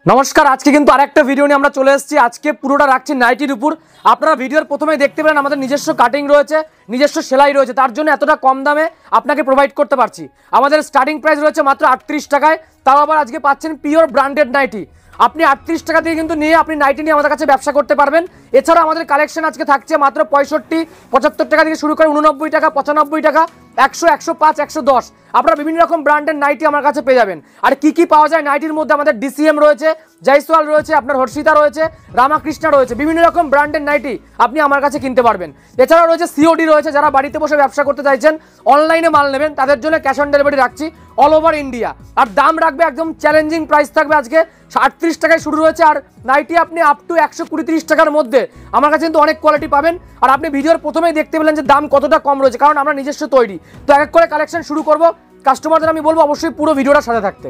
নমস্কার, আজকে কিন্তু আরেকটা ভিডিও নিয়ে আমরা চলে এসেছি। আজকে পুরোটা রাখছি নাইটির উপর। আপনারা ভিডিওর প্রথমেই দেখতে পেলেন আমাদের নিজস্ব কাটিং রয়েছে, নিজস্ব সেলাই রয়েছে, তার জন্য এতটা কম দামে আপনাকে প্রোভাইড করতে পারছি। আমাদের স্টার্টিং প্রাইস রয়েছে মাত্র 38 টাকায়, তাও আবার আজকে পাচ্ছেন পিওর ব্র্যান্ডেড নাইটি। আপনি 38 টাকা দিয়ে কিন্তু নিয়ে আপনি নাইটি নিয়ে আমাদের কাছে ব্যবসা করতে পারবেন। এছাড়াও আমাদের কালেকশন আজকে থাকছে মাত্র 65, 75 টাকা থেকে শুরু করে 89 টাকা, 95 টাকা, 100, 105, 110। আপনারা বিভিন্ন রকম ব্র্যান্ডের নাইটি আমার কাছে পেয়ে যাবেন। আর কি কি পাওয়া যায় নাইটির মধ্যে, আমাদের ডিসিএম রয়েছে, জয়সওয়াল রয়েছে, আপনার হর্ষিতা রয়েছে, রামাকৃষ্ণা রয়েছে, বিভিন্ন রকম ব্র্যান্ডের নাইটি আপনি আমার কাছে কিনতে পারবেন। এছাড়াও রয়েছে সিওডি রয়েছে, যারা বাড়িতে বসে ব্যবসা করতে চাইছেন, অনলাইনে মাল নেবেন, তাদের জন্য ক্যাশ অন ডেলিভারি রাখছি অল ওভার ইন্ডিয়া। আর দাম রাখবে একদম চ্যালেঞ্জিং প্রাইস থাকবে আজকে 38 টাকায় শুরু রয়েছে। আর নাইটি আপনি আপ টু 120-130 টাকার মধ্যে আমার কাছে কিন্তু অনেক কোয়ালিটি পাবেন। আর আপনি ভিডিওর প্রথমেই দেখতে পেলেন যে দাম কতটা কম রয়েছে, কারণ আমরা নিজস্ব তৈরি। তো এক এক করে কালেকশন শুরু করব। কাস্টমারদের আমি বলবো অবশ্যই পুরো ভিডিওটা সাথে থাকতে।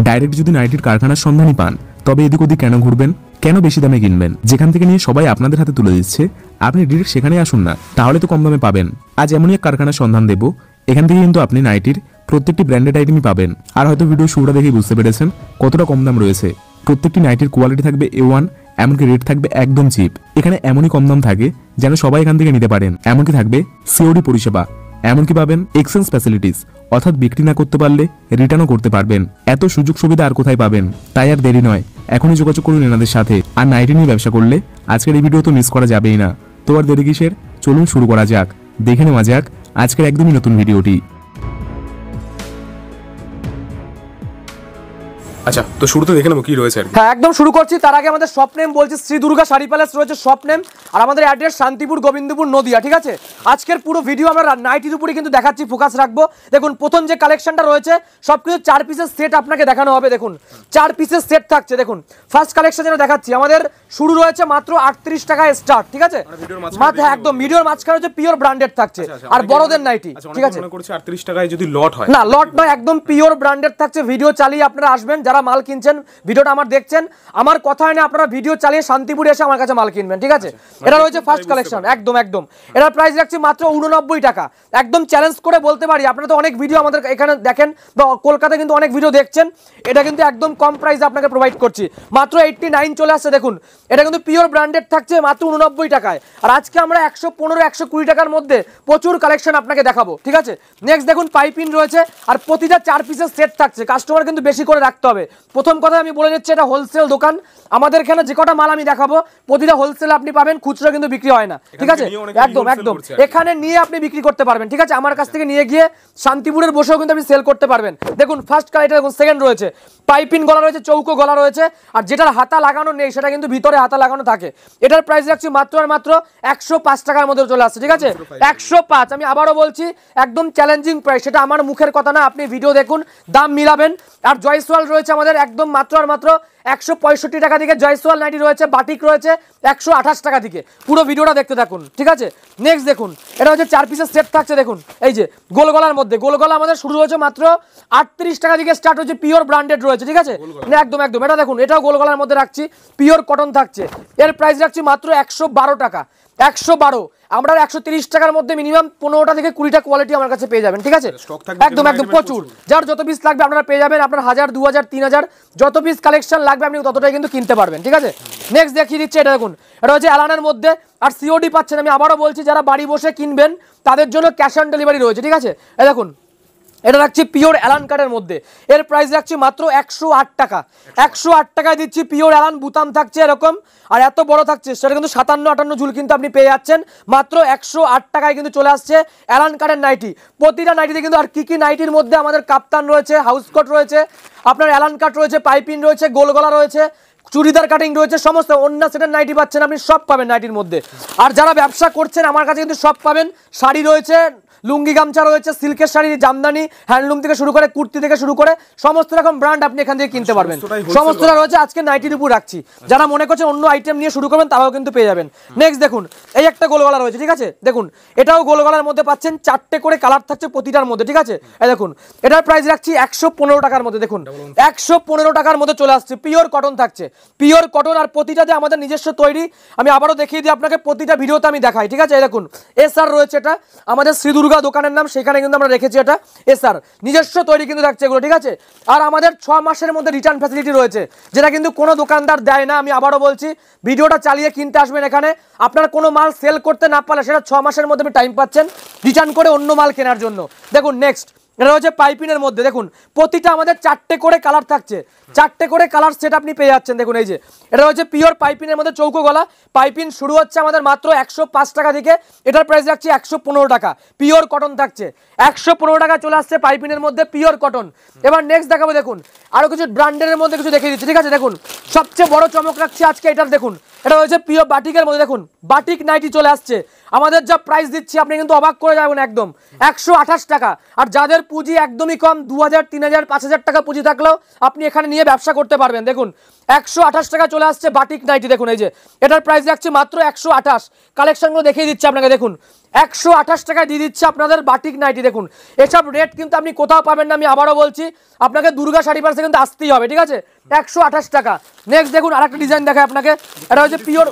ডাইরেক্ট যদি নাইটির কারখানার সন্ধানই পান, তবে এদিক ওদিক কেন ঘুরবেন, কেন বেশি দামে কিনবেন? যেখান থেকে নিয়ে সবাই আপনাদের হাতে তুলে দিচ্ছে, আপনি ডিরেক্ট সেখানে আসুন না, তাহলে তো কম দামে পাবেন। আজ এমনই এক কারখানার সন্ধান দেব, এখান থেকে কিন্তু আপনি নাইটির প্রত্যেকটি ব্র্যান্ডেড আইটেমই পাবেন। আর হয়তো ভিডিও শুরুটা দেখেই বুঝতে পেরেছেন কতটা কম দাম রয়েছে। প্রত্যেকটি নাইটির কোয়ালিটি থাকবে A1, এমনকি রেট থাকবে একদম চিপ। এখানে এমনই কম দাম থাকে যেন সবাই এখান থেকে নিতে পারেন। এমনকি থাকবে সিওডি পরিষেবা, এমনকি পাবেন এক্সচেঞ্জ ফ্যাসিলিটিস, অর্থাৎ বিক্রি না করতে পারলে রিটার্নও করতে পারবেন। এত সুযোগ সুবিধা আর কোথায় পাবেন? তাই আর দেরি নয়, এখনই যোগাযোগ করুন এনাদের সাথে। আর নাইটি নিয়ে ব্যবসা করলে আজকের এই ভিডিও তো মিস করা যাবেই না। তো আর দেরি কিসের, চলুন শুরু করা যাক। দেখে নেওয়া যাক আজকের একদমই নতুন ভিডিওটি। আচ্ছা, তো শুরুতে দেখে নেবো কি রয়েছে। হ্যাঁ, একদম শুরু করছি। তার আগে আমাদের শপ নেম বলছি শ্রী দুর্গা শাড়ি প্যালেস রয়েছে শপ নেম। আর আমাদের অ্যাড্রেস শান্তিপুর, গোবিন্দপুর, নদিয়া। ঠিক আছে, আজকের পুরো ভিডিও আমরা নাইটির উপরে কিন্তু দেখাচ্ছি, ফোকাস রাখবো। দেখুন প্রথম যে কালেকশনটা রয়েছে সবকিছু 4 পিসের সেট আপনাকে দেখানো হবে। দেখুন 4 পিসের সেট থাকছে। দেখুন ফার্স্ট কালেকশন যেটা দেখাচ্ছি, আমাদের শুরু রয়েছে মাত্র 38 টাকায় স্টার্ট। ঠিক আছে, হ্যাঁ একদম ভিডিওর মাঝখানে হচ্ছে পিওর ব্র্যান্ডেড থাকছে। আর বড়দের নাইটি, ঠিক আছে, মনে করছি 38 টাকায় যদি লট হয়, না লট নয়, একদম পিওর ব্র্যান্ডেড থাকছে। ভিডিও চালিয়ে আপনারা আসবেন, যারা মাল কিনছেন, ভিডিওটা আমার দেখছেন, আমার কথা হয় না, আপনারা ভিডিও চালিয়ে শান্তিপুরে এসে আমার কাছে মাল কিনবেন। ঠিক আছে, এটা রয়েছে ফার্স্ট কালেকশন। একদম একদম এটার প্রাইস রাখছি মাত্র 89 টাকা। একদম চ্যালেঞ্জ করে বলতে পারি, আপনারা তো অনেক ভিডিও আমাদের এখানে দেখেন বা কলকাতায় কিন্তু অনেক ভিডিও দেখছেন, এটা কিন্তু একদম কম প্রাইসে আপনাকে প্রোভাইড করছি। মাত্র 89 চলে আসছে। দেখুন এটা কিন্তু পিওর ব্র্যান্ডেড থাকছে মাত্র 89 টাকায়। আর আজকে আমরা 115-120 টাকার মধ্যে প্রচুর কালেকশন আপনাকে দেখাবো। ঠিক আছে, নেক্সট দেখুন পাইপিন রয়েছে, আর প্রতিটা 4 পিসের সেট থাকছে। কাস্টমার কিন্তু বেশি করে রাখতে হবে। প্রথম কথা আমি বলে দিচ্ছি, এটা হোলসেল দোকান। আমাদের এখানে যে কটা মাল আমি দেখাবো প্রতিটা হোলসেল আপনি পাবেন, খুচরো কিন্তু বিক্রি হয় না। ঠিক আছে, একদম একদম এখানে নিয়ে আপনি বিক্রি করতে পারবেন। ঠিক আছে, আমার কাছ থেকে নিয়ে গিয়ে শান্তিপুরের বসেও কিন্তু আপনি সেল করতে পারবেন। দেখুন ফার্স্ট কালার, দেখুন সেকেন্ড রয়েছে, পাইপিন গলা রয়েছে, চৌকো গলা রয়েছে। আর যেটার হাতা লাগানো নেই সেটা কিন্তু ভিতরে হাতা লাগানো থাকে। এটার প্রাইস রাখছি মাত্র আর মাত্র 105 টাকার মধ্যে চলে আসছে। ঠিক আছে, 105। আমি আবারও বলছি একদম চ্যালেঞ্জিং প্রাইস, সেটা আমার মুখের কথা না, আপনি ভিডিও দেখুন, দাম মিলাবেন। আর জয়সওয়াল রয়েছে আমাদের একদম মাত্র আর মাত্র 165 টাকা থেকে জয়সওয়াল নাইটি রয়েছে, বাটিক রয়েছে 128 টাকা থেকে। পুরো ভিডিওটা দেখতে থাকুন। ঠিক আছে, নেক্সট দেখুন এটা হচ্ছে 4 পিসের সেট থাকছে। দেখুন এই যে গোলগলার মধ্যে, গোলগলা আমাদের শুরু হয়েছে মাত্র 38 টাকা থেকে স্টার্ট হচ্ছে, পিওর ব্র্যান্ডেড রয়েছে। ঠিক আছে, একদম একদম এটা দেখুন, এটাও গোলগলার মধ্যে রাখছি, পিওর কটন থাকছে। এর প্রাইস রাখছি মাত্র 112 টাকা। 112। আমরা 130 টাকার মধ্যে মিনিমাম 15টা থেকে 20টা কোয়ালিটি আমার কাছে পেয়ে যাবেন। ঠিক আছে, একদম একদম প্রচুর। যার যত পিস লাগবে আপনারা পেয়ে যাবেন। আপনার 1000, 2000, 3000 যত পিস কালেকশন লাগবে আপনি ততটাই কিন্তু কিনতে পারবেন। ঠিক আছে, নেক্সট দেখিয়ে দিচ্ছি, এটা দেখুন এটা হচ্ছে অ্যালানের মধ্যে। আর সিওডি পাচ্ছেন। আমি আবারও বলছি, যারা বাড়ি বসে কিনবেন তাদের জন্য ক্যাশ অন ডেলিভারি রয়েছে। ঠিক আছে, এই দেখুন এটা রাখছি পিওর অ্যালান কাটের মধ্যে। এর প্রাইস রাখছি মাত্র 108 টাকা। 108 টাকায় দিচ্ছি, পিওর অ্যালান, বুতাম থাকছে এরকম, আর এত বড় থাকছে, সেটা কিন্তু 57-58 ঝুল কিন্তু আপনি পেয়ে যাচ্ছেন মাত্র 108 টাকায়। কিন্তু চলে আসছে অ্যালান কাটের নাইটি। প্রতিটা নাইটিতে কিন্তু, আর কি কি নাইটির মধ্যে আমাদের কাপ্তান রয়েছে, হাউস কোট রয়েছে, আপনার অ্যালান কাট রয়েছে, পাইপিন রয়েছে, গোলগলা রয়েছে, চুড়িদার কাটিং রয়েছে, সমস্ত অন্য সেটের নাইটি পাচ্ছেন আপনি, সব পাবেন নাইটির মধ্যে। আর যারা ব্যবসা করছেন আমার কাছে কিন্তু সব পাবেন। শাড়ি রয়েছে, লুঙ্গি গামছা রয়েছে, সিল্কের শাড়ি, জামদানি, হ্যান্ডলুম থেকে শুরু করে কুর্তি থেকে শুরু করে সমস্ত রকম ব্র্যান্ড আপনি এখান থেকে কিনতে পারবেন। সমস্তটা রয়েছে আজকে নাইটির উপর রাখছি। যারা মনে করছেন অন্য আইটেম নিয়ে শুরু করবেন তারাও কিন্তু পেয়ে যাবেন। নেক্সট দেখুন এই একটা গোলগলা রয়েছে। ঠিক আছে, দেখুন এটাও গোলগলার মধ্যে পাচ্ছেন, 4টে করে কালার থাকছে প্রতিটার মধ্যে। ঠিক আছে, এই দেখুন এটার প্রাইস রাখছি 115 টাকার মধ্যে। দেখুন 115 টাকার মধ্যে চলে আসছে, পিওর কটন থাকছে, পিওর কটন। আর প্রতিটাতে আমাদের নিজস্ব তৈরি। আমি আবারও দেখিয়ে দিই আপনাকে, প্রতিটা ভিডিওতে আমি দেখাই। ঠিক আছে, এই দেখুন এসআর রয়েছে, এটা আমাদের শ্রী দুর্গা দুর্গা দোকানের নাম, সেখানে কিন্তু আমরা রেখেছি এটা এসআর নিজস্ব তৈরি কিন্তু থাকছে এগুলো, ঠিক আছে। আর আমাদের 6 মাসের মধ্যে রিটার্ন ফ্যাসিলিটি রয়েছে, যেটা কিন্তু কোনো দোকানদার দেয় না। আমি আবারও বলছি, ভিডিওটা চালিয়ে কিনতে আসবেন এখানে, আপনার কোনো মাল সেল করতে না পারলে সেটা 6 মাসের মধ্যে আপনি টাইম পাচ্ছেন রিটার্ন করে অন্য মাল কেনার জন্য। দেখুন নেক্সট, এটা হচ্ছে পাইপিনের মধ্যে, দেখুন প্রতিটা আমাদের 4টে করে কালার থাকছে, 4টে করে কালার সেট আপনি পেয়ে যাচ্ছেন। দেখুন এই যে এটা হচ্ছে পিওর পাইপিনের মধ্যে চৌকো গলা পাইপিন, শুরু হচ্ছে আমাদের মাত্র 105 টাকা থেকে, এটার প্রাইস রাখছি 115 টাকা। পিওর কটন থাকছে 115 টাকা চলে আসছে পাইপিনের মধ্যে পিওর কটন। এবার নেক্সট দেখাবো, দেখুন আরো কিছু ব্র্যান্ডের মধ্যে কিছু দেখিয়ে দিচ্ছি, ঠিক আছে। দেখুন সবচেয়ে বড় চমক রাখছি আজকে এটার, দেখুন এটা হচ্ছে পিওর বাটিকের মধ্যে, দেখুন বাটিক নাইটি চলে আসছে। আমাদের যা প্রাইস দিচ্ছি আপনি কিন্তু অবাক করে যাবেন একদম, 128 টাকা। আর যাদের পুঁজি একদমই কম, 2000, 3000, 5000 টাকা পুঁজি থাকলেও আপনি এখানে নিয়ে ব্যবসা করতে পারবেন। দেখুন 128 টাকা চলে আসছে বাটিক নাইটি, দেখুন এই যে এটার প্রাইস রাখছে মাত্র 128। কালেকশনগুলো দেখিয়ে দিচ্ছি আপনাকে, দেখুন 128 টাকায় দিয়ে দিচ্ছে আপনাদের বাটিক নাইটি। দেখুন এসব রেট কিন্তু আপনি কোথাও পাবেন না, আমি আবারও বলছি, আপনাকে দুর্গা শাড়ি পার্সে কিন্তু আসতেই হবে, ঠিক আছে। 128 টাকা। নেক্সট দেখুন আরেকটা ডিজাইন দেখায় আপনাকে, এটা হচ্ছে পিওর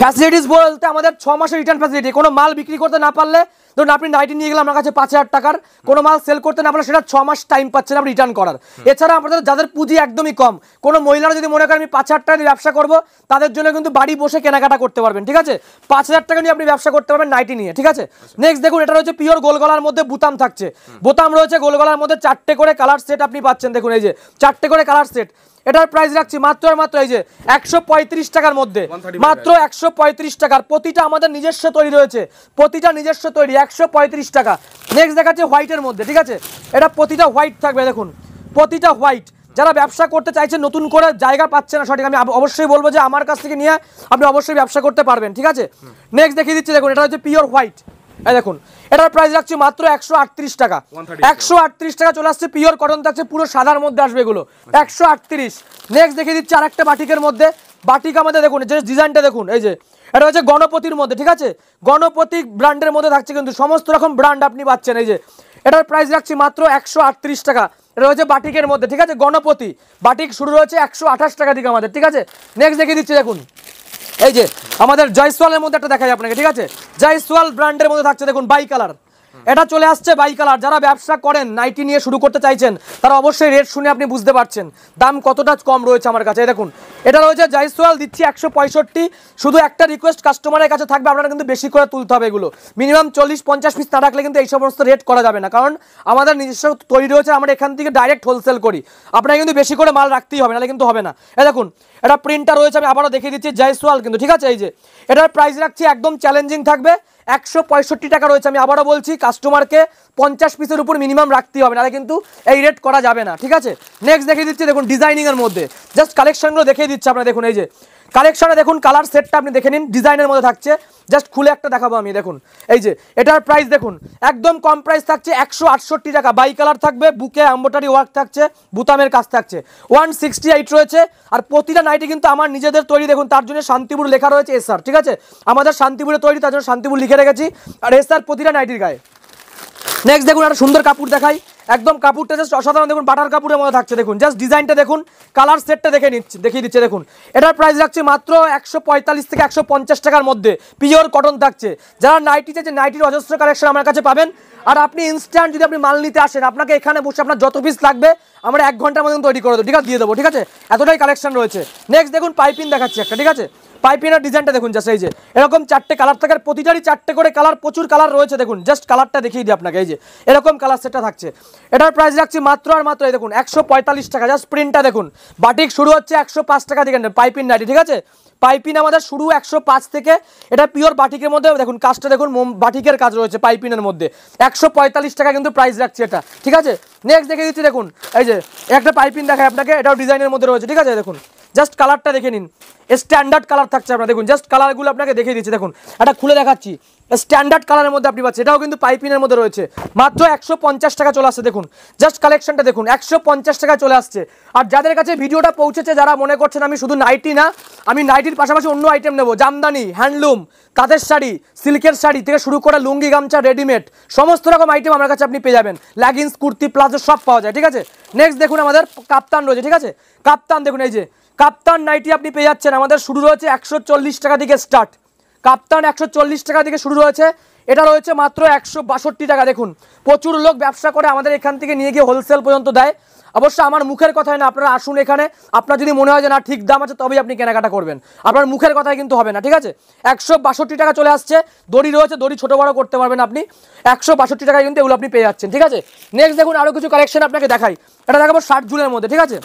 ফ্যাসিলিটিস বলতে আমাদের 6 মাসের রিটার্ন ফ্যাসিলিটি। কোনো মাল বিক্রি করতে না পারলে, ধরুন আপনি নাইটি নিয়ে গেলাম আমার কাছে 5000 টাকার, কোনো মাল সেল করতে না পারলে সেটা 6 মাস টাইম পাচ্ছেন আপনি রিটার্ন করার। এছাড়া আপনাদের যাদের পুঁজি একদমই কম, কোনো মহিলারা যদি মনে করেন আমি 5000 টাকা দিয়ে ব্যবসা করবো, তাদের জন্য কিন্তু বাড়ি বসে কেনাকাটা করতে পারবেন, ঠিক আছে। 5000 টাকা নিয়ে আপনি ব্যবসা করতে পারবেন নাইটি নিয়ে, ঠিক আছে। নেক্সট দেখুন এটা হচ্ছে পিওর গোলগলার মধ্যে বুতাম থাকছে, বোতাম রয়েছে গোলগলার মধ্যে 4টে করে কালার সেট আপনি পাচ্ছেন। দেখুন এই যে 4টে করে কালার সেট, এটার প্রাইস রাখছি মাত্র আর মাত্র এই যে 135 টাকার মধ্যে, মাত্র 135 টাকার। প্রতিটা আমাদের নিজস্ব তৈরি রয়েছে, প্রতিটা নিজস্ব তৈরি, 135 টাকা। নেক্সট দেখাচ্ছে হোয়াইটের মধ্যে, ঠিক আছে। এটা প্রতিটা হোয়াইট থাকবে, দেখুন প্রতিটা হোয়াইট। যারা ব্যবসা করতে চাইছেন, নতুন করে জায়গা পাচ্ছে না সঠিক, আমি অবশ্যই বলবো যে আমার কাছ থেকে নিয়ে আপনি অবশ্যই ব্যবসা করতে পারবেন, ঠিক আছে। নেক্সট দেখিয়ে দিচ্ছি, দেখুন এটা হচ্ছে পিওর হোয়াইট, এই দেখুন এটার প্রাইস রাখছি মাত্র 138 টাকা। 138 টাকা চলে আসছে, পিওর কটন থাকছে, পুরো সাদার মধ্যে আসবে এগুলো, 138। নেক্সট দেখিয়ে দিচ্ছি আরেকটা বাটিকের মধ্যে, বাটিক আমাদের দেখুন যে ডিজাইনটা দেখুন, এই যে এটা হচ্ছে গণপতির মধ্যে, ঠিক আছে। গণপতি ব্র্যান্ডের মধ্যে থাকছে, কিন্তু সমস্ত রকম ব্র্যান্ড আপনি পাচ্ছেন। এই যে এটার প্রাইস রাখছি মাত্র 138 টাকা। এটা হচ্ছে বাটিকের মধ্যে, ঠিক আছে, গণপতি বাটিক শুরু হয়েছে 128 টাকা থেকে আমাদের, ঠিক আছে। নেক্সট দেখিয়ে দিচ্ছি, দেখুন এই যে আমাদের জয়সওয়ালের মধ্যে একটা দেখাই আপনাকে, ঠিক আছে। জয়সওয়াল ব্র্যান্ডের মধ্যে থাকছে, দেখুন বাই কালার, এটা চলে আসছে বাই কালার। যারা ব্যবসা করেন, নাইটি নিয়ে শুরু করতে চাইছেন, তারা অবশ্যই রেট শুনে আপনি বুঝতে পারছেন দাম কতটা কম রয়েছে আমার কাছে। দেখুন এটা রয়েছে জয়সওয়াল, দিচ্ছি 165। শুধু একটা রিকোয়েস্ট কাস্টমারের কাছে থাকবে, আপনারা কিন্তু বেশি করে তুলতে হবে এগুলো, মিনিমাম 40-50 পিস না রাখলে কিন্তু এই সমস্ত রেট করা যাবে না, কারণ আমাদের নিজস্ব তৈরি রয়েছে, আমরা এখান থেকে ডাইরেক্ট হোলসেল করি। আপনারা কিন্তু বেশি করে মাল রাখতেই হবে, নাহলে কিন্তু হবে না। এই দেখুন এটা প্রিন্টার রয়েছে, আমি আবারও দেখিয়ে দিচ্ছি জয়সওয়াল কিন্তু, ঠিক আছে। এই যে এটার প্রাইস রাখছি একদম চ্যালেঞ্জিং থাকবে, 165 টাকা রয়েছে। আমি আবারও বলছি, কাস্টমারকে 50 পিসের উপর মিনিমাম রাখতেই হবে, নাহলে কিন্তু এই রেট করা যাবে না, ঠিক আছে। নেক্সট দেখিয়ে দিচ্ছি, দেখুন ডিজাইনিং এর মধ্যে জাস্ট কালেকশনগুলো দেখিয়ে দিচ্ছি আপনারা। দেখুন এই যে কালেকশনে দেখুন কালার সেটটা আপনি দেখে নিন, ডিজাইনের মধ্যে থাকছে, জাস্ট খুলে একটা দেখাবো আমি। দেখুন এই যে এটার প্রাইস দেখুন একদম কম প্রাইস থাকছে 168 টাকা। বাই কালার থাকবে, বুকে এমব্রয়ডারি ওয়ার্ক থাকছে, বুতামের কাজ থাকছে, 168 রয়েছে। আর প্রতিটা নাইটি কিন্তু আমার নিজেদের তৈরি, দেখুন তার জন্য শান্তিপুর লেখা রয়েছে এসআর, ঠিক আছে। আমাদের শান্তিপুরে তৈরি, তার জন্য শান্তিপুর লিখে রেখেছি, আর এসআর প্রতিটা নাইটির গায়ে। নেক্সট দেখুন একটা সুন্দর কাপড় দেখাই, একদম কাপড়টা জাস্ট অসাধারণ, দেখুন বাটার কাপড়ের মধ্যে থাকছে। দেখুন জাস্ট ডিজাইনটা দেখুন, কালার সেটটা দেখিয়ে দিচ্ছে। দেখুন এটার প্রাইস রাখছে মাত্র 145 থেকে 150 টাকার মধ্যে, পিওর কটন থাকছে। যারা নাইটি চাইছে, নাইটির অজস্র কালেকশন আমার কাছে পাবেন। আর আপনি ইনস্ট্যান্ট যদি আপনি মাল নিতে আসেন, আপনাকে এখানে বসে আপনার যত পিস লাগবে আমরা 1 ঘন্টার মধ্যে তৈরি করে দেবো, ঠিক আছে, দিয়ে দেবো, ঠিক আছে। এতটাই কালেকশন রয়েছে। নেক্সট দেখুন পাইপিং দেখাচ্ছি একটা, ঠিক আছে। পাইপিনের ডিজাইনটা দেখুন জাস্ট, এই যে এরকম 4টে কালার থাকে, প্রতিটারই 4টে করে কালার, প্রচুর কালার রয়েছে। দেখুন জাস্ট কালারটা দেখিয়ে দিই আপনাকে, এই যে এরকম কালার সেটটা থাকছে। এটার প্রাইস রাখছি মাত্র আর মাত্র এই দেখুন 145 টাকা। জাস্ট প্রিন্টটা দেখুন, বাটিক শুরু হচ্ছে 105 টাকা থেকে পাইপিন নাইটি, ঠিক আছে। পাইপিন আমাদের শুরু 105 থেকে, এটা পিওর বাটিকের মধ্যে, দেখুন কাজটা দেখুন, বাটিকের কাজ রয়েছে পাইপিনের মধ্যে, 145 টাকা কিন্তু প্রাইস রাখছি এটা, ঠিক আছে। নেক্সট দেখে দিচ্ছি, দেখুন এই যে একটা পাইপিন দেখায় আপনাকে, এটাও ডিজাইনের মধ্যে রয়েছে, ঠিক আছে। দেখুন জাস্ট কালারটা দেখে নিন, স্ট্যান্ডার্ড কালার থাকছে আপনার, দেখুন জাস্ট কালারগুলো আপনাকে দেখিয়ে দিচ্ছি। দেখুন এটা খুলে দেখাচ্ছি, স্ট্যান্ডার্ড কালারের মধ্যে আপনি পাচ্ছেন, এটাও কিন্তু পাইপিনের মধ্যে রয়েছে, মাত্র 150 টাকা চলে আসছে। দেখুন জাস্ট কালেকশনটা দেখুন, 150 টাকা চলে আসছে। আর যাদের কাছে ভিডিওটা পৌঁছেছে, যারা মনে করছেন আমি শুধু নাইটি না, আমি নাইটির পাশাপাশি অন্য আইটেম নেবো, জামদানি, হ্যান্ডলুম, তাঁতের শাড়ি, সিল্কের শাড়ি থেকে শুরু করে লুঙ্গি, গামছা, রেডিমেড, সমস্ত রকম আইটেম আমার কাছে আপনি পেয়ে যাবেন। লেগিংস, কুর্তি, প্লাজো সব পাওয়া যায়, ঠিক আছে। নেক্সট দেখুন আমাদের কাপ্তান রয়েছে, ঠিক আছে। কাপ্তান দেখুন, এই যে কাপ্তান নাইটি আপনি পেয়ে যাচ্ছেন, আমাদের শুরু রয়েছে 140 টাকা থেকে স্টার্ট। কাপ্তান 140 টাকা থেকে শুরু রয়েছে। এটা রয়েছে মাত্র 162 টাকা। দেখুন প্রচুর লোক ব্যবসা করে আমাদের এখান থেকে নিয়ে গিয়ে হোলসেল পর্যন্ত দেয়। অবশ্য আমার মুখের কথাই না, আপনারা আসুন এখানে, আপনার যদি মনে হয় যে না ঠিক দাম আছে তবেই আপনি কেনাকাটা করবেন, আপনার মুখের কথাই কিন্তু হবে না, ঠিক আছে। 162 টাকা চলে আসছে, দড়ি রয়েছে, দড়ি ছোটো বড়ো করতে পারবেন আপনি, 162 টাকায় কিন্তু এগুলো আপনি পেয়ে যাচ্ছেন, ঠিক আছে। নেক্সট দেখুন আরও কিছু কালেকশন আপনাকে দেখাই, এটা দেখাবো 60 জুলের মধ্যে, ঠিক আছে।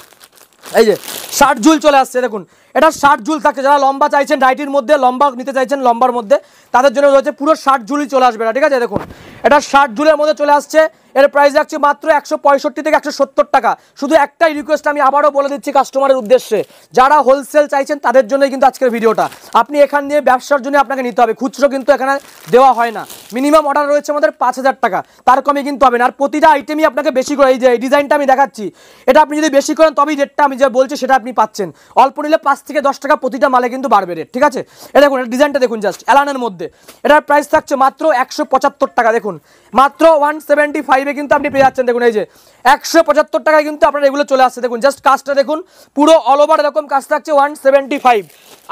এই যে 60 জুল চলে আসছে, দেখুন এটা 60 জুল থাকছে, যারা লম্বা চাইছেন নাইটির মধ্যে, লম্বা নিতে চাইছেন লম্বার মধ্যে, তাদের জন্য রয়েছে পুরো 60 জুলই চলে আসবে না, ঠিক আছে। দেখুন এটা 60 জুলের মধ্যে চলে আসছে, এর প্রাইস রাখছি মাত্র 165 থেকে 170 টাকা। শুধু একটাই রিকোয়েস্ট আমি আবারও বলে দিচ্ছি কাস্টমারের উদ্দেশ্যে, যারা হোলসেল চাইছেন তাদের জন্যই কিন্তু আজকের ভিডিওটা। আপনি এখান দিয়ে ব্যবসার জন্য আপনাকে নিতে হবে, খুচরো কিন্তু এখানে দেওয়া হয় না। মিনিমাম অর্ডার রয়েছে আমাদের 5000 টাকা, তার কমে কিন্তু হবে না। আর প্রতিটা আইটেমই আপনাকে বেশি করে, এই যে ডিজাইনটা আমি দেখাচ্ছি, এটা আপনি যদি বেশি করেন তবেই রেটটা আমি যা বলছি সেটা আপনি পাচ্ছেন। অল্প নিলে 5 থেকে 10 টাকা প্রতিটা মালে কিন্তু বাড়বে রেট, ঠিক আছে। এটা দেখুন ডিজাইনটা দেখুন, জাস্ট অ্যালানের মধ্যে, এটার প্রাইস থাকছে মাত্র 175 টাকা। দেখুন মাত্র 175-এ কিন্তু আপনি পেয়ে যাচ্ছেন। দেখুন এই যে 175 টাকায় কিন্তু আপনার এগুলো চলে আসছে। দেখুন জাস্ট কাজটা দেখুন, পুরো অল ওভার এরকম কাজ থাকছে 175।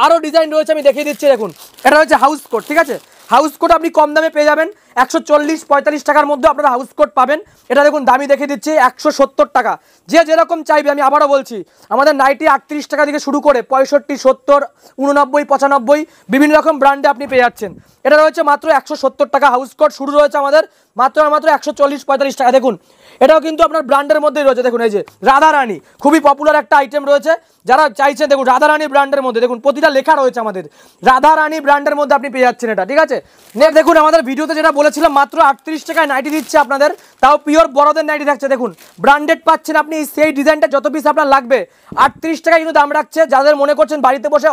আরও ডিজাইন রয়েছে আমি দেখিয়ে দিচ্ছি। দেখুন এটা হচ্ছে হাউস কোট, ঠিক আছে। হাউস কোট আপনি কম দামে পেয়ে যাবেন, 140-45 টাকার মধ্যে আপনারা হাউস কোট পাবেন। এটা দেখুন দামি দেখিয়ে দিচ্ছি 170 টাকা। যে যেরকম চাইবে, আমি আবারও বলছি, আমাদের নাইটি 38 টাকা থেকে শুরু করে 65, 70, 89, 95 বিভিন্ন রকম ব্র্যান্ডে আপনি পেয়ে যাচ্ছেন। এটা রয়েছে মাত্র 170 টাকা। হাউস কোট শুরু রয়েছে আমাদের মাত্র 140-45 টাকা। দেখুন এটাও কিন্তু আপনার ব্র্যান্ডের মধ্যেই রয়েছে। দেখুন এই যে রাধারানী, খুবই পপুলার একটা আইটেম রয়েছে, যারা চাইছেন দেখুন রাধারানী ব্র্যান্ডের মধ্যে, দেখুন প্রতিটা লেখা রয়েছে আমাদের রাধারানী ব্র্যান্ডের মধ্যে আপনি পেয়ে যাচ্ছেন এটা, ঠিক আছে। নেক্সট দেখুন আমাদের ভিডিওতে যেটা বলেছিলাম, মাত্র 38 টাকায় নাইটি দিচ্ছে আপনাদের, তাও পিওর বড়দের নাইটি থাকছে। দেখুন ব্র্যান্ডেড পাচ্ছেন আপনি, সেই ডিজাইনটা যত পিস আপনার লাগবে 38 টাকায় কিন্তু দাম রাখছে। যাদের মনে করছেন বাড়িতে বসে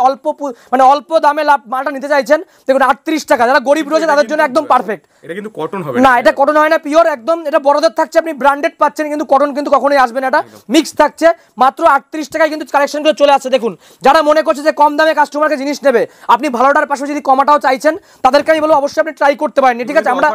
অল্প দামে মালটা নিতে চাইছেন, দেখুন 38 টাকা। যারা গরিব রয়েছে তাদের জন্য একদম পারফেক্ট। এটা কিন্তু কটন হবে না, এটা কটন হয় না, পিওর একদম। এটা বড়দের থাকছে, আপনি ব্র্যান্ডেড পাচ্ছেন, কিন্তু কটন কিন্তু কখনোই আসবে না, এটা মিক্স থাকছে। মাত্র 38 টাকায় কিন্তু কালেকশনগুলো চলে আসছে। দেখুন যারা মনে করছে যে কম দামে কাস্টমারকে জিনিস নেবে, আপনি ভালোটার পাশে যদি কমাটাও চাইছেন, তাদেরকে আমি বলবো অবশ্যই আপনি ট্রাই করতে পারেন, ঠিক আছে। আমরা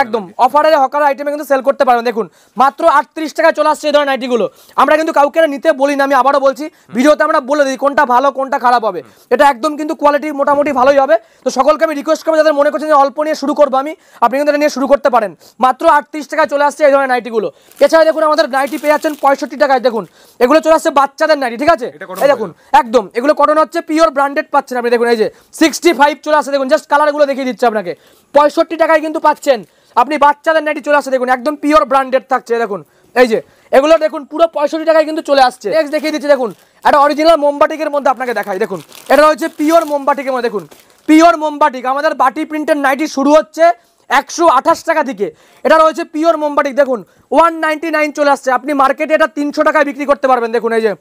একদম অফারের হকার আইটেমে কিন্তু সেল করতে পারবেন। দেখুন মাত্র 38 টাকায় চলে আসছে এই ধরনের নাইটিগুলো। আমরা কিন্তু কাউকে নিতে বলি না, আমি আবারও বলছি, ভিডিওতে আমরা বলে দিই কোনটা ভালো কোনটা খারাপ হবে। এটা একদম কিন্তু কোয়ালিটি মোটামুটি ভালোই হবে। তো সকলকে আমি রিকোয়েস্ট করবো, যাদের মনে করছেন যে অল্প নিয়ে শুরু করবো আমি, আপনি কিন্তু এটা নিয়ে শুরু করতে পারেন। মাত্র 38 টাকায় চলে আসছে এই ধরনের নাইটিগুলো। এছাড়া দেখুন আমাদের নাইটি পেয়ে যাচ্ছেন 65 টাকায়। দেখুন এগুলো চলে আসছে বাচ্চাদের নাইটি, ঠিক আছে। এই দেখুন একদম এগুলো কটন হচ্ছে, পিওর ব্র্যান্ডেড পাচ্ছেন আপনি। দেখুন এই যে 65 চলে আসছে, দেখুন জাস্ট কালারগুলো দেখিয়ে দিচ্ছে আপনাকে। 65 টাকায় কিন্তু পাচ্ছেন আপনি বাচ্চাদের নাইটি চলে আসছে। দেখুন একদম পিওর ব্র্যান্ডেড থাকছে। দেখুন এই যে এগুলো দেখুন পুরো 65 টাকায় কিন্তু চলে আসছে। নেক্সট দেখিয়ে দিচ্ছি, দেখুন এটা অরিজিনাল মোমবাটিকের মধ্যে আপনাকে দেখাই। দেখুন এটা হচ্ছে পিওর মোমবাটিকের মধ্যে। দেখুন পিওর মোমবাটিক, আমাদের বাটি প্রিন্টের নাইটি শুরু হচ্ছে 128 টাকা থেকে। এটা রয়েছে পিওর মোমবাটিক। দেখুন 199 চলে আসছে। আপনি মার্কেটে এটা 300 টাকায় বিক্রি করতে পারবেন। দেখুন এই যে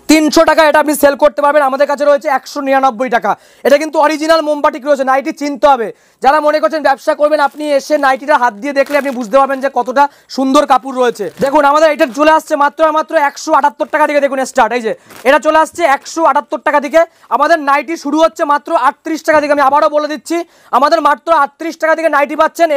300 টাকা এটা আপনি সেল করতে পারবেন, আমাদের কাছে রয়েছে 199 টাকা। এটা কিন্তু অরিজিনাল মোমবাটিক রয়েছে। নাইটি চিনতে হবে, যারা মনে করছেন ব্যবসা করবেন, আপনি এসে নাইটিটা হাত দিয়ে দেখলে আপনি বুঝতে পারবেন যে কতটা সুন্দর কাপড় রয়েছে। দেখুন আমাদের এটা চলে আসছে মাত্র 178 টাকা থেকে। দেখুন স্টার্ট, এই যে এটা চলে আসছে 178 টাকা থেকে। আমাদের নাইটি শুরু হচ্ছে মাত্র 38 টাকা থেকে। আমি আবারও বলে দিচ্ছি, আমাদের মাত্র 38 টাকা থেকে নাইটি পাচ্ছেন।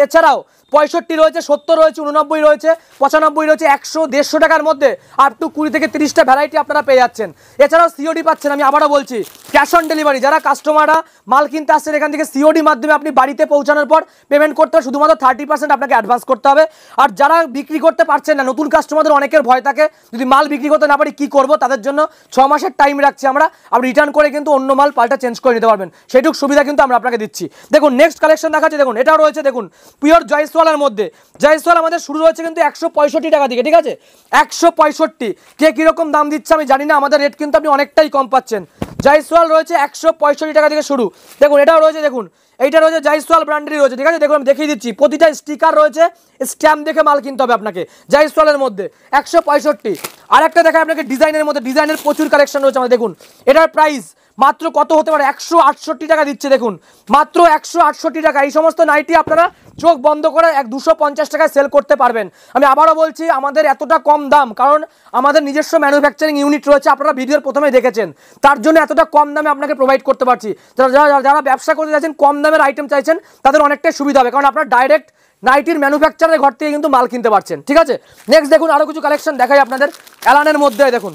এছাড়াও 65 রয়েছে, 70 রয়েছে, 89 রয়েছে, 95 রয়েছে, 100, 150 টাকার মধ্যে আপ টু 20 থেকে 30টা ভ্যারাইটি আপনারা পেয়ে যাচ্ছেন। এছাড়াও সিওডি পাচ্ছেন। আমি আবারও বলছি, ক্যাশ অন ডেলিভারি। যারা কাস্টমাররা মাল কিনতে আসছেন এখান থেকে, সিওডি মাধ্যমে আপনি বাড়িতে পৌঁছানোর পর পেমেন্ট করতে হবে, শুধুমাত্র 30% আপনাকে অ্যাডভান্স করতে হবে। আর যারা বিক্রি করতে পারছেন না, নতুন কাস্টমারদের অনেকের ভয় থাকে যদি মাল বিক্রি করতে না পারি কি করব, তাদের জন্য 6 মাসের টাইম রাখছি আমরা। আপনি রিটার্ন করে কিন্তু অন্য মাল পাল্টা চেঞ্জ করে নিতে পারবেন, সেইটুকু সুবিধা কিন্তু আমরা আপনাকে দিচ্ছি। দেখুন নেক্সট কালেকশন দেখাচ্ছি। দেখুন এটাও রয়েছে, দেখুন পিওর জয়সওয়ালের মধ্যে। জয়সওয়াল আমাদের শুরু রয়েছে কিন্তু 165 টাকা থেকে, ঠিক আছে। 165 কে কীরকম দাম দিচ্ছে আমি জানি না, আমাদের রেট কিন্তু আপনি অনেকটাই কম পাচ্ছেন। জয়সওয়াল রয়েছে 165 টাকা থেকে শুরু। দেখুন এটাও রয়েছে, দেখুন এইটা রয়েছে জয়সওয়াল ব্র্যান্ডেরই রয়েছে, ঠিক আছে। দেখুন আমি দেখিয়ে দিচ্ছি, প্রতিটা স্টিকার রয়েছে, স্ট্যাম্প দেখে মাল কিনতে হবে আপনাকে। জয়সওয়ালের মধ্যে 165। আর একটা দেখে আপনাকে ডিজাইনের মধ্যে, ডিজাইনের প্রচুর কালেকশন রয়েছে আমাদের। দেখুন এটার প্রাইস মাত্র কত হতে পারে, 168 টাকা দিচ্ছে। দেখুন মাত্র 168 টাকা। এই সমস্ত নাইটি আপনারা চোখ বন্ধ করে 250 টাকায় সেল করতে পারবেন। আমি আবারও বলছি, আমাদের এতটা কম দাম কারণ আমাদের নিজস্ব ম্যানুফ্যাকচারিং ইউনিট রয়েছে, আপনারা ভিডিওর প্রথমে দেখেছেন, তার জন্য এতটা কম দামে আপনাকে প্রোভাইড করতে পারছি। যারা ব্যবসা করতে চাইছেন, কম দামের আইটেম চাইছেন, তাদের অনেকটাই সুবিধা হবে, কারণ আপনারা ডাইরেক্ট নাইটির ম্যানুফ্যাকচারের ঘর থেকে কিন্তু মাল কিনতে পারছেন, ঠিক আছে। নেক্সট দেখুন আরও কিছু কালেকশন দেখাই আপনাদের অ্যালানের মধ্যে। দেখুন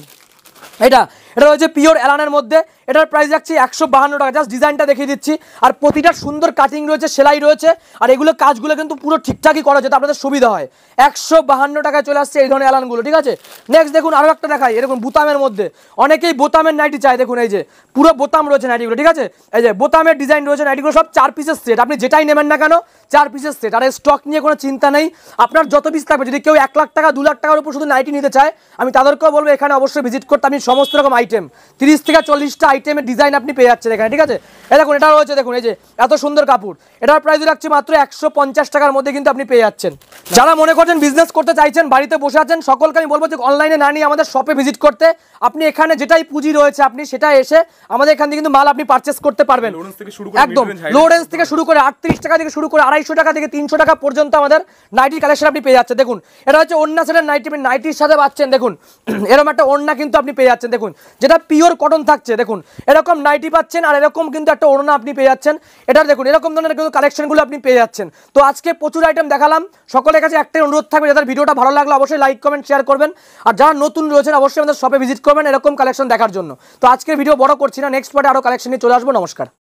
এটা রয়েছে পিওর অ্যালানের মধ্যে, এটার প্রাইস রাখছি 152 টাকা। জাস্ট ডিজাইনটা দেখিয়ে দিচ্ছি, আর প্রতিটা সুন্দর কাটিং রয়েছে, সেলাই রয়েছে, আর এগুলো কাজগুলো কিন্তু পুরো ঠিকঠাকই করা যাতে আপনাদের সুবিধা হয়। 152 টাকায় চলে আসছে এই ধরনের অ্যালানগুলো, ঠিক আছে। নেক্সট দেখুন আরও একটা দেখাই, এরকম বোতামের মধ্যে, অনেকেই বোতামের নাইটি চায়, দেখুন এই যে পুরো বোতাম রয়েছে নাইটিগুলো, ঠিক আছে। এই যে বোতামের ডিজাইন রয়েছে, নাইটিগুলো সব 4 পিসের সেট, আপনি যেটাই নেবেন না কেন 4 পিসের সেট। আর স্টক নিয়ে কোনো চিন্তা নেই, আপনার যত পিস থাকবে। যদি কেউ 1 লাখ টাকা 2 লাখ টাকার উপর শুধু নাইটি নিতে চায়, আমি তাদেরকেও বলবো এখানে অবশ্যই ভিজিট করতে। আমি সমস্ত রকম আইটেম 30 থেকে 40টা আইটেমের ডিজাইন আপনি পেয়ে যাচ্ছেন এখানে, ঠিক আছে। এই দেখুন এটা রয়েছে, দেখুন এই যে এত সুন্দর কাপড়, এটার প্রাইস রাখছি মাত্র 150 টাকার মধ্যে কিন্তু আপনি পেয়ে যাচ্ছেন। যারা মনে করছেন বিজনেস করতে চাইছেন, বাড়িতে বসে আছেন, সকলকে আমি বলবো যে অনলাইনে না নিয়ে আমাদের শপে ভিজিট করতে। আপনি এখানে যেটাই পুঁজি রয়েছে আপনি সেটা এসে আমাদের এখান থেকে কিন্তু মাল আপনি পারচেস করতে পারবেন। একদম লো রেঞ্জ থেকে শুরু করে 38 টাকা থেকে শুরু করে 250 টাকা থেকে 300 টাকা পর্যন্ত আমাদের নাইটির কালেকশন আপনি পেয়ে যাচ্ছেন। দেখুন এটা হচ্ছে ওড়না সেটের নাইটি, আপনি নাইটির সাথে পাচ্ছেন, দেখুন এরকম একটা ওড়না কিন্তু আপনি পেয়ে যাচ্ছেন, দেখুন যেটা পিওর কটন থাকছে, দেখুন এরকম নাইটি পাচ্ছেন, আর এরকম কিন্তু একটা ওড়না আপনি পেয়ে যাচ্ছেন। এটার দেখুন এরকম ধরনের কিন্তু কালেকশনগুলো আপনি পেয়ে যাচ্ছেন। তো আজকে প্রচুর আইটেম দেখালাম, সকলের কাছে একটাই অনুরোধ থাকবে, যাদের ভিডিওটা ভালো লাগলো অবশ্যই লাইক কমেন্ট শেয়ার করবেন, আর যারা নতুন রয়েছেন অবশ্যই আমাদের শপে ভিজিট করবেন এরকম কালেকশন দেখার জন্য। তো আজকের ভিডিও বড় করছি না, নেক্সট পার্টে আরও কালেকশন নিয়ে চলে আসবো। নমস্কার।